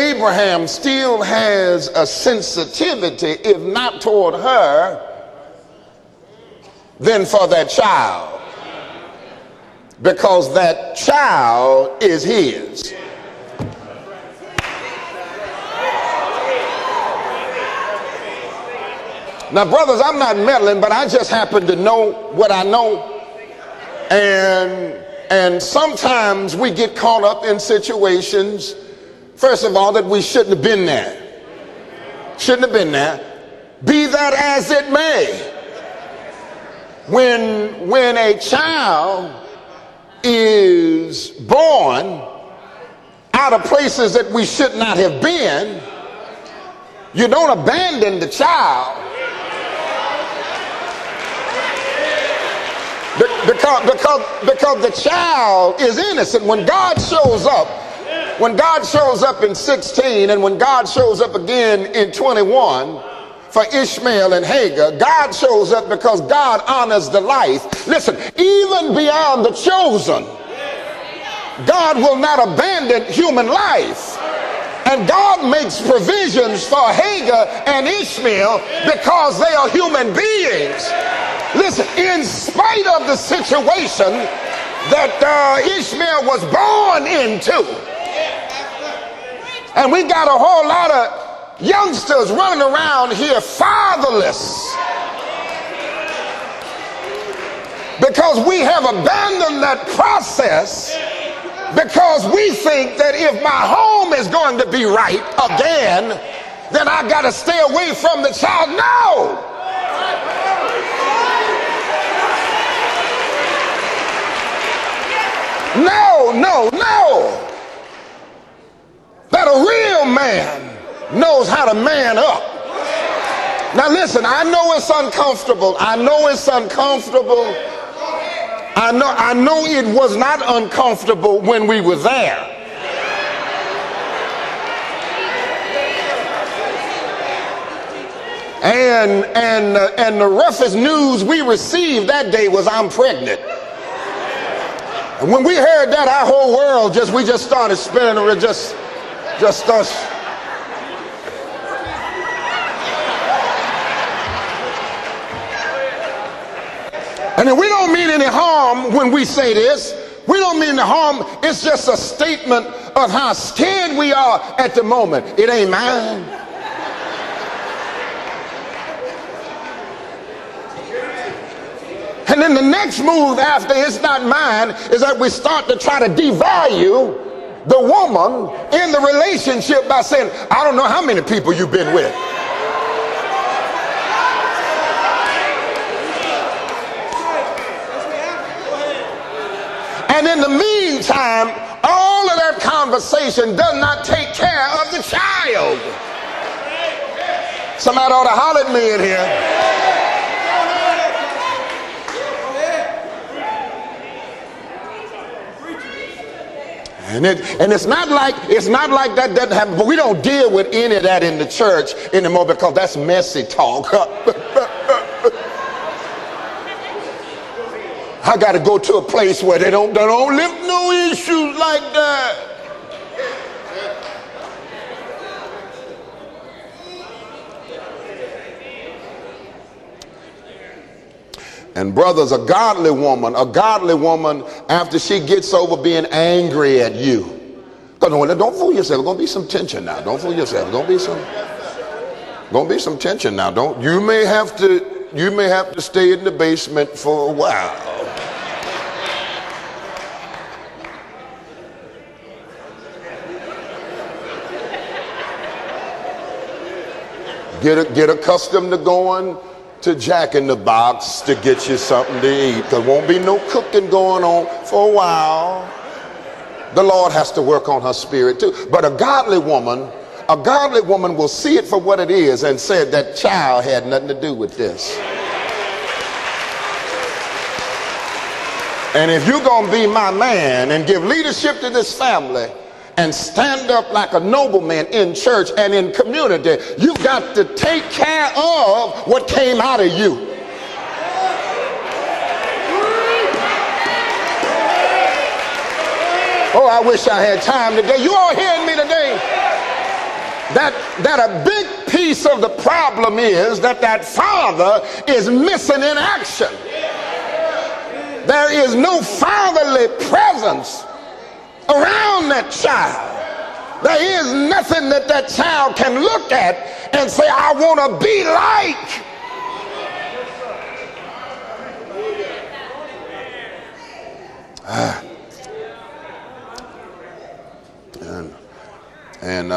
Abraham still has a sensitivity, if not toward her, then for that child, because that child is his. Now, brothers, I'm not meddling, but I just happen to know what I know. And sometimes we get caught up in situations, first of all, that we shouldn't have been there. Shouldn't have been there. Be that as it may. When a child is born out of places that we should not have been, you don't abandon the child. Because the child is innocent. When God shows up in 16, and when God shows up again in 21 for Ishmael and Hagar, God shows up because God honors the life. Listen, even beyond the chosen, God will not abandon human life. And God makes provisions for Hagar and Ishmael because they are human beings. Listen, in spite of the situation that Ishmael was born into, and we got a whole lot of youngsters running around here fatherless because we have abandoned that process, because we think that if my home is going to be right again, then I got to stay away from the child. No! No. That a real man knows how to man up. Now listen, I know it's uncomfortable. I know it was not uncomfortable when we were there. And the roughest news we received that day was, I'm pregnant. And when we heard that, our whole world we just started spinning around, just us. And we don't mean any harm when we say this. We don't mean the harm. It's just a statement of how scared we are at the moment. It ain't mine. And then the next move after it's not mine is that we start to try to devalue the woman in the relationship by saying, I don't know how many people you've been with. And in the meantime, all of that conversation does not take care of the child. Somebody ought to holler at me in here. And it's not like that doesn't happen, but we don't deal with any of that in the church anymore because that's messy talk. I got to go to a place where they don't lift no issues like that. And brothers, a godly woman, after she gets over being angry at you, don't fool yourself. There's gonna be some tension now. Don't fool yourself. Gonna be some tension now. You may have to stay in the basement for a while. Get accustomed to going to Jack in the Box to get you something to eat. There won't be no cooking going on for a while. The Lord has to work on her spirit too. But a godly woman will see it for what it is and say that child had nothing to do with this. And if you're going to be my man and give leadership to this family and stand up like a nobleman in church and in community, you've got to take care of what came out of you. Oh, I wish I had time today. You all hearing me today? that a big piece of the problem is that father is missing in action. There is no fatherly presence around that child. There is nothing that child can look at and say, I want to be like. And